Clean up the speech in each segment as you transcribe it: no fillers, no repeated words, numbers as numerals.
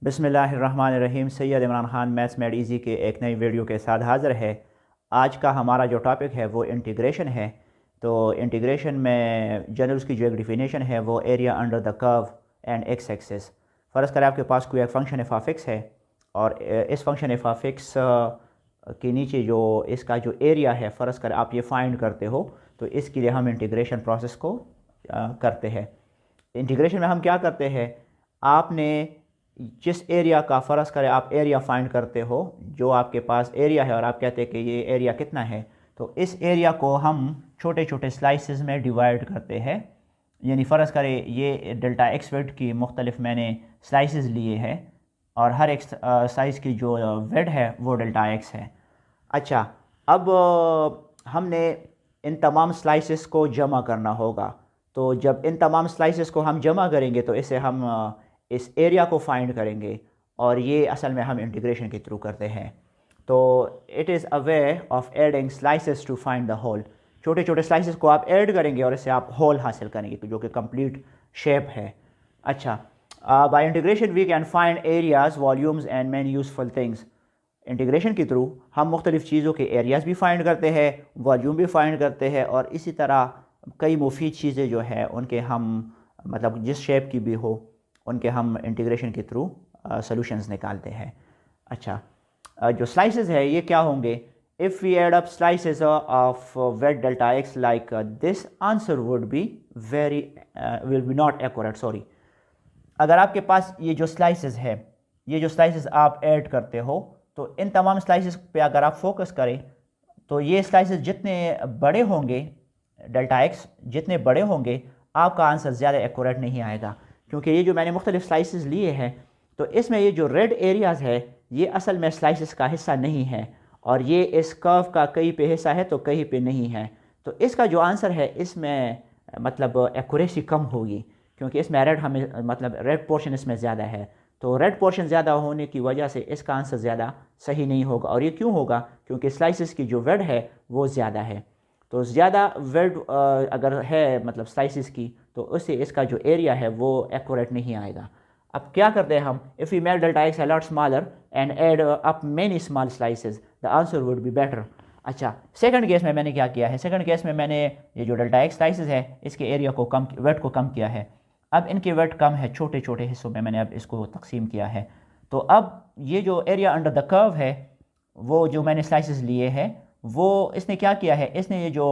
बिस्मिल्लाहिर्रहमानिर्रहीम। Syed Imran Khan maths made easy के एक नई वीडियो के साथ हाज़िर है। आज का हमारा जो टॉपिक है वो इंटीग्रेशन है। तो इंटीग्रेशन में जनरल उसकी जो एक डिफिनेशन है वो area under the curve and x axis. फ़र्ज़ करें आपके पास कोई एक फंक्शन एफ ऑफ एक्स है और इस फंक्शन एफ ऑफ एक्स के नीचे जो इसका जो एरिया है, फ़र्ज़ करें आप ये फाइंड करते हो, तो इसके लिए हम इंटीग्रेशन प्रोसेस को करते हैं। इंटीग्रेशन में हम क्या करते हैं, आपने जिस एरिया का फ़र्ज़ करें आप एरिया फाइंड करते हो, जो आपके पास एरिया है और आप कहते हैं कि ये एरिया कितना है, तो इस एरिया को हम छोटे छोटे स्लाइसेस में डिवाइड करते हैं। यानी फ़र्ज़ करें ये डेल्टा एक्स वेड की मुख्तलिफ मैंने स्लाइसेस लिए हैं और हर एक साइज़ की जो वेड है वो डेल्टा एक्स है। अच्छा, अब हमने इन तमाम स्लाइसेस को जमा करना होगा। तो जब इन तमाम स्लाइसेस को हम जमा करेंगे तो इसे हम इस एरिया को फाइंड करेंगे और ये असल में हम इंटीग्रेशन के थ्रू करते हैं। तो it is a way of adding slices to find the whole. छोटे छोटे स्लाइसेस को आप ऐड करेंगे और इससे आप होल हासिल करेंगे जो कि कंप्लीट शेप है। अच्छा, by integration we can find areas, volumes and many useful things. Integration के थ्रू हम मुख्तलिफ़ चीज़ों के एरियाज़ भी फाइंड करते हैं, वॉल्यूम भी फाइंड करते हैं और इसी तरह कई मुफीद चीज़ें जो है उनके हम मतलब जिस शेप की भी हो उनके हम इंटीग्रेशन के थ्रू सॉल्यूशंस निकालते हैं। अच्छा, जो स्लाइसेस है ये क्या होंगे? If we add up slices of width delta x like this, answer would be will be not accurate. Sorry, अगर आपके पास ये जो स्लाइसेस है, ये जो स्लाइसेस आप ऐड करते हो, तो इन तमाम स्लाइसेस पे अगर आप फोकस करें तो ये स्लाइसेस जितने बड़े होंगे, डेल्टा एक्स जितने बड़े होंगे, आपका आंसर ज़्यादा एक्यूरेट नहीं आएगा। क्योंकि ये जो मैंने मुख्तलिफ स्लाइसेस लिए हैं तो इसमें ये जो रेड एरियाज़ है ये असल में स्लाइसेस का हिस्सा नहीं है और ये इस कर्व का कहीं पे हिस्सा है तो कहीं पे नहीं है। तो इसका जो आंसर है इसमें मतलब एक्यूरेसी कम होगी क्योंकि इसमें रेड हमें मतलब रेड पोर्शन इसमें ज़्यादा है। तो रेड पोर्शन ज़्यादा होने की वजह से इसका आंसर ज़्यादा सही नहीं होगा। और ये क्यों होगा? क्योंकि स्लाइसेस की जो वेड है वो ज़्यादा है। तो ज़्यादा वेड अगर है मतलब स्लाइसेस की, तो उससे इसका जो एरिया है वो एक्यूरेट नहीं आएगा। अब क्या करते हैं हम? If we make delta x a lot smaller and add up many small slices, the answer would be better. अच्छा, सेकंड केस में मैंने क्या किया है? सेकंड केस में मैंने ये जो डेल्टा एक्स स्लाइसेस है इसके एरिया को कम, वेट को कम किया है। अब इनके वेट कम है, छोटे छोटे हिस्सों में मैंने अब इसको तकसीम किया है। तो अब ये जो एरिया अंडर द कर्व है वो जो मैंने स्लाइसेस लिए हैं वो इसने क्या किया है, इसने ये जो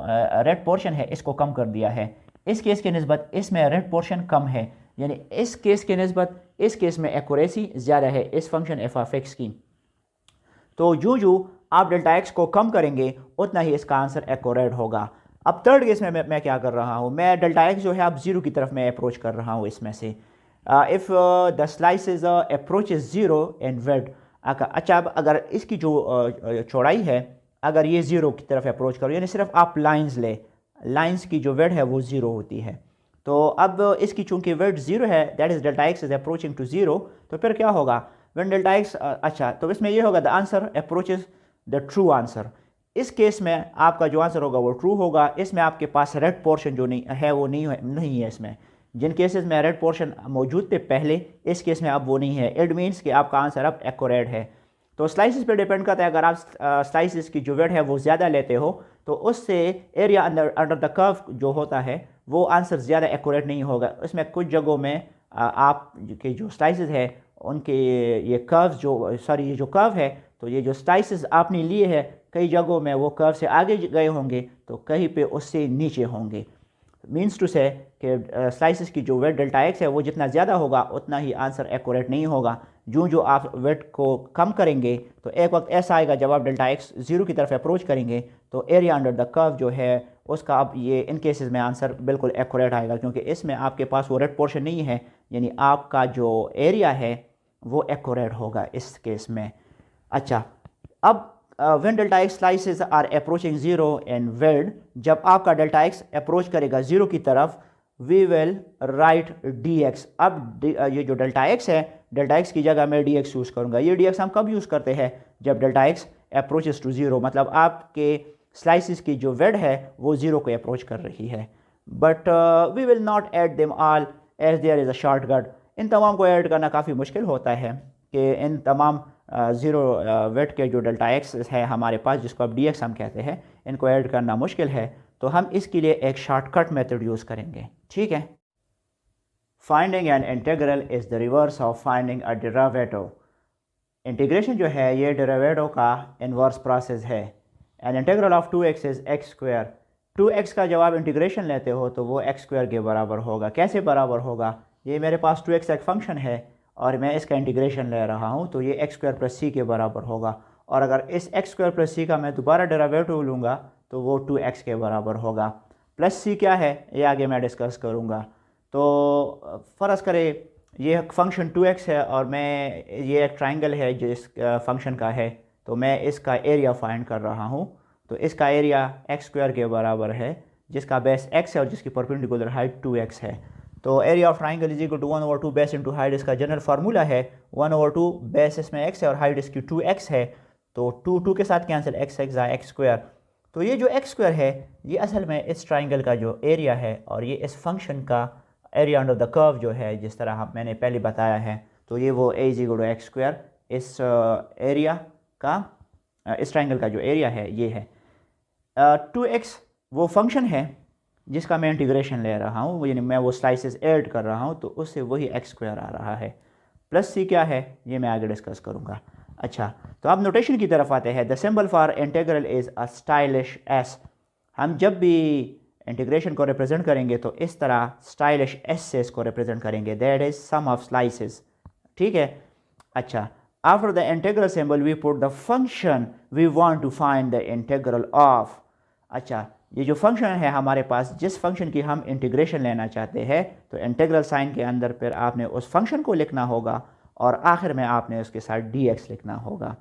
रेड पोर्शन है इसको कम कर दिया है। इस केस के निस्बत इसमें रेड पोर्शन कम है, यानी इस केस के निस्बत इस केस में एक्यूरेसी ज़्यादा है इस फंक्शन एफ ऑफ एक्स की। तो जो जो आप डेल्टा एक्स को कम करेंगे उतना ही इसका आंसर एक्यूरेट होगा। अब थर्ड केस में मैं क्या कर रहा हूँ, मैं डेल्टा एक्स जो है आप ज़ीरो की तरफ मैं अप्रोच कर रहा हूँ इसमें से। If the slice is approach is zero and wade. अच्छा, अब अगर इसकी जो चौड़ाई है अगर ये ज़ीरो की तरफ अप्रोच करो, यानी सिर्फ आप लाइंस ले, लाइंस की जो वेड है वो ज़ीरो होती है। तो अब इसकी चूंकि वेड ज़ीरो है, that is delta x is approaching to zero, तो फिर क्या होगा? व्हेन डेल्टा एक्स, अच्छा तो इसमें ये होगा the answer approaches the true answer. इस केस में आपका जो आंसर होगा वो ट्रू होगा। इसमें आपके पास रेड पोर्शन जो नहीं है वो नहीं है इसमें। जिन केसेस में रेड पोर्शन मौजूद थे पहले, इस केस में अब वो नहीं है। इट मीन्स कि आपका आंसर अब एक्यूरेट है। तो स्लाइसिस पे डिपेंड करता है। अगर आप स्लाइसिस की जो वेट है वो ज़्यादा लेते हो तो उससे एरिया अंडर द कर्व जो होता है वो आंसर ज़्यादा एक्यूरेट नहीं होगा। इसमें कुछ जगहों में आप के जो स्लाइसेस है उनके ये कर्व जो ये जो कर्व है, तो ये जो स्लाइसेस आपने लिए है कई जगहों में वो कर्व से आगे गए होंगे तो कहीं पे उससे नीचे होंगे। मीन्स टू से कि स्लाइसेस की जो वेट डेल्टा एक्स है वो जितना ज़्यादा होगा उतना ही आंसर एक्यूरेट नहीं होगा। जो आप वेट को कम करेंगे तो एक वक्त ऐसा आएगा जब आप डेल्टा एक्स ज़ीरो की तरफ अप्रोच करेंगे तो एरिया अंडर द कर्व जो है उसका अब ये इन केसेस में आंसर बिल्कुल एक्यूरेट आएगा क्योंकि इसमें आपके पास वो रेड पोर्शन नहीं है, यानी आपका जो एरिया है वो एक्यूरेट होगा इस केस में। अच्छा, अब when delta X slices are approaching zero and wade, जब आपका डेल्टा एक्स अप्रोच करेगा ज़ीरो की तरफ, we will write D X. अब ये जो डेल्टा एक्स है, डेल्टा एक्स की जगह मैं डी एक्स यूज़ करूँगा। ये डी एक्स हम कब यूज़ करते हैं? जब delta x approaches to zero, मतलब आपके स्लाइसिस की जो वेड है वो ज़ीरो को अप्रोच कर रही है। But we will not add them all as there is a shortcut. इन तमाम को ऐड करना काफ़ी मुश्किल होता है कि इन तमाम ज़ीरो वेट के जो डेल्टा एक्स है हमारे पास, जिसको अब डी एक्स हम कहते हैं, इनको ऐड करना मुश्किल है। तो हम इसके लिए एक शॉर्टकट मेथड यूज़ करेंगे, ठीक है। Finding an integral is the reverse of finding a derivative. Integration जो है ये डेरिवेटिव का इन्वर्स प्रोसेस है। An integral of 2x is x square. 2x का जब आप इंटीग्रेशन लेते हो तो वो एक्स स्क्वायर के बराबर होगा। कैसे बराबर होगा? ये मेरे पास 2x एक फंक्शन है और मैं इसका इंटीग्रेशन ले रहा हूँ, तो ये एक्स स्क्वायर प्लस सी के बराबर होगा। और अगर इस एक्स स्क्वायर प्लस सी का मैं दोबारा डेरिवेटिव लूँगा तो वो 2x के बराबर होगा। प्लस सी क्या है ये आगे मैं डिस्कस करूँगा। तो फ़र्ज़ करें ये फंक्शन 2x है और मैं ये एक ट्राइंगल है जो इस फंक्शन का है, तो मैं इसका एरिया फाइंड कर रहा हूँ। तो इसका एरिया एक्स स्क्वायर के बराबर है, जिसका बेस x है और जिसकी परपेंडिकुलर हाइट 2x है। तो area of triangle is equal to 1/2 base into height, इसका जनरल फार्मूला है। 1/2 बेस इसमें x है और हाइट इसकी 2x है, तो 2 के साथ कैंसिल, x एक्स स्क्वायर। तो ये जो एक्स स्क्वायर है ये असल में इस ट्राइंगल का जो एरिया है और ये इस फंक्शन का एरिया अंडर द कर्व जो है, जिस तरह मैंने पहले बताया है। तो ये वो a is equal to x square, इस एरिया का, इस ट्राइंगल का जो एरिया है ये है। 2x वो फंक्शन है जिसका मैं इंटीग्रेशन ले रहा हूँ, यानी मैं वो स्लाइसेस ऐड कर रहा हूँ, तो उससे वही एक्स स्क्वायर आ रहा है। प्लस सी क्या है ये मैं आगे डिस्कस करूँगा। अच्छा, तो अब नोटेशन की तरफ आते हैं। The symbol for integral is a stylish S. हम जब भी इंटीग्रेशन को रिप्रेजेंट करेंगे तो इस तरह स्टाइलिश एस से इसको रिप्रेजेंट करेंगे, that is sum of slices, ठीक है। अच्छा, after the integral symbol we put the function we want to find the integral of. अच्छा, ये जो फंक्शन है हमारे पास, जिस फंक्शन की हम इंटीग्रेशन लेना चाहते हैं, तो इंटीग्रल साइन के अंदर फिर आपने उस फंक्शन को लिखना होगा और आखिर में आपने उसके साथ dx लिखना होगा।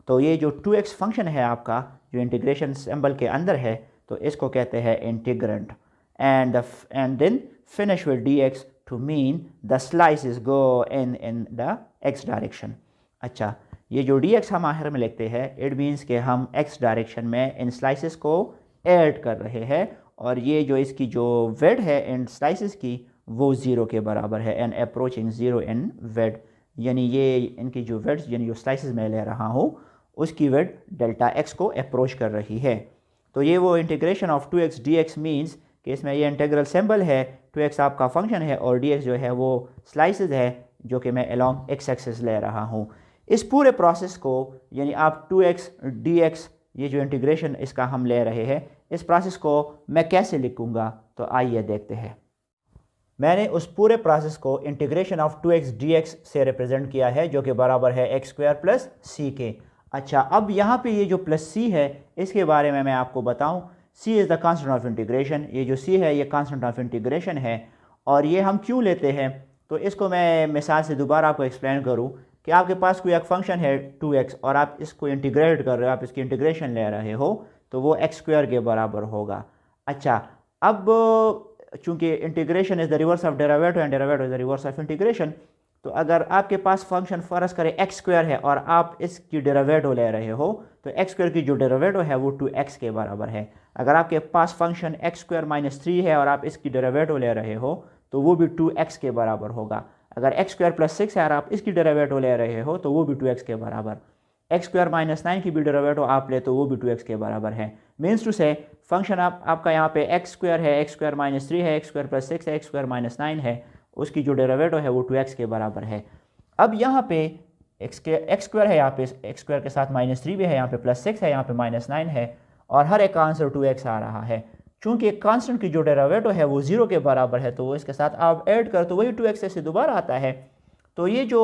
तो ये जो 2x फंक्शन है आपका, जो इंटीग्रेशन सिंबल के अंदर है, तो इसको कहते हैं integrand. And then finish with dx to mean the slices go in the x direction. अच्छा, ये जो dx हम आखिर में लिखते हैं, इट मीन्स के हम x डायरेक्शन में इन स्लाइसेस को ऐड कर रहे हैं, और ये जो इसकी जो वेड है इन स्लाइसेस की वो 0 के बराबर है, एंड अप्रोचिंग 0 इन वेड, यानी ये इनकी जो वेड्स, यानी जो स्लाइसेस मैं ले रहा हूँ उसकी वेड डेल्टा x को अप्रोच कर रही है। तो ये वो integration of 2x dx means कि इसमें ये इंटीग्रल सिंबल है, 2x आपका फंक्शन है और dx जो है वो स्लाइसेस है जो कि मैं अलॉन्ग x एक्सिस ले रहा हूँ। इस पूरे प्रोसेस को, यानी आप 2x dx ये जो इंटीग्रेशन इसका हम ले रहे हैं, इस प्रोसेस को मैं कैसे लिखूँगा, तो आइए देखते हैं। मैंने उस पूरे प्रोसेस को इंटीग्रेशन ऑफ 2x dx से रिप्रेजेंट किया है, जो कि बराबर है एक्स स्क्वायर प्लस सी के। अच्छा, अब यहाँ पे ये जो प्लस सी है इसके बारे में मैं आपको बताऊँ। C is the constant of integration. ये जो सी है ये कांस्टेंट ऑफ इंटीग्रेशन है, और ये हम क्यों लेते हैं, तो इसको मैं मिसाल से दोबारा आपको एक्सप्लेन करूँ कि आपके पास कोई एक फंक्शन है 2x और आप इसको इंटीग्रेट कर रहे हो, आप इसकी इंटीग्रेशन ले रहे हो, तो वो एक्स स्क्वायर के बराबर होगा। अच्छा, अब चूंकि integration is the reverse of derivative and derivative is the reverse of integration, तो अगर आपके पास फंक्शन फ़र्ज़ करें एक्स स्क्वायर है और आप इसकी डेरिवेटिव ले रहे हो, तो एक्स स्क्वायर की जो डेरिवेटिव है वो 2x के बराबर है। अगर आपके पास फंक्शन एक्स स्क्वायर माइनस 3 है और आप इसकी डेरिवेटिव ले रहे हो, तो वो भी 2x के बराबर होगा। अगर एक्स स्क्वायर प्लस 6 है और आप इसकी डेरिवेटिव ले रहे हो, तो वो भी 2x के बराबर। एक्स स्क्वायर माइनस 9 की भी डेरिवेटिव आप ले तो वो भी 2x के बराबर है। मीन्स टू से फंक्शन आपका यहाँ पे एक्स स्क्वायर है, एक्स स्क्वायर माइनस 3 है, एक्स स्क्वायर प्लस 6 है, एक्स स्क्वायर माइनस 9 है, उसकी जो डेरिवेटिव है वो 2x के बराबर है। अब यहाँ पे एक्स स्क्वायर है, यहाँ पे एक्स स्क्वायर के साथ माइनस 3 भी है, यहाँ पे प्लस 6 है, यहाँ पे माइनस 9 है, और हर एक का आंसर 2x आ रहा है। चूँकि कांस्टेंट की जो डेरिवेटिव है वो 0 के बराबर है, तो वो इसके साथ आप ऐड कर तो वही 2x से दोबारा आता है। तो ये जो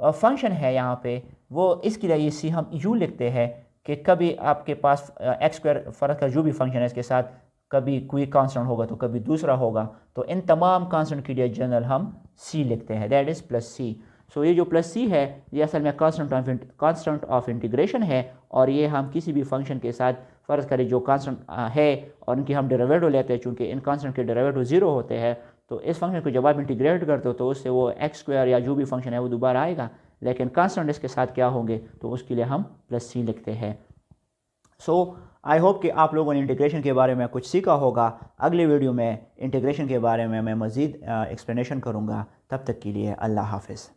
फंक्शन है यहाँ पे, वो इसके लिए ये सी हम यूँ लिखते हैं कि कभी आपके पास एक्स स्क्वायर फ़र्क का जो भी फंक्शन है इसके साथ कभी कोई कांस्टेंट होगा तो कभी दूसरा होगा, तो इन तमाम कांस्टेंट के लिए जनरल हम सी लिखते हैं, दैट इज़ प्लस सी। सो ये जो प्लस सी है ये असल में कांस्टेंट ऑफ इंटीग्रेशन है, और ये हम किसी भी फंक्शन के साथ फ़र्ज़ करें जो कांस्टेंट है और इनकी हम डेरिवेटिव लेते हैं, चूँकि इन कांस्टेंट के डेरिवेटिव 0 होते हैं, तो इस फंक्शन को जब आप इंटीग्रेट करते हो तो उससे वो एक्स स्क्वायर या जो भी फंक्शन है वो दोबारा आएगा, लेकिन कांस्टेंट इसके साथ क्या होंगे, तो उसके लिए हम प्लस सी लिखते हैं। सो आई होप कि आप लोगों ने इंटीग्रेशन के बारे में कुछ सीखा होगा। अगली वीडियो में इंटीग्रेशन के बारे में मैं मज़ीद एक्सप्लेनेशन करूँगा। तब तक के लिए अल्लाह हाफ़िज़।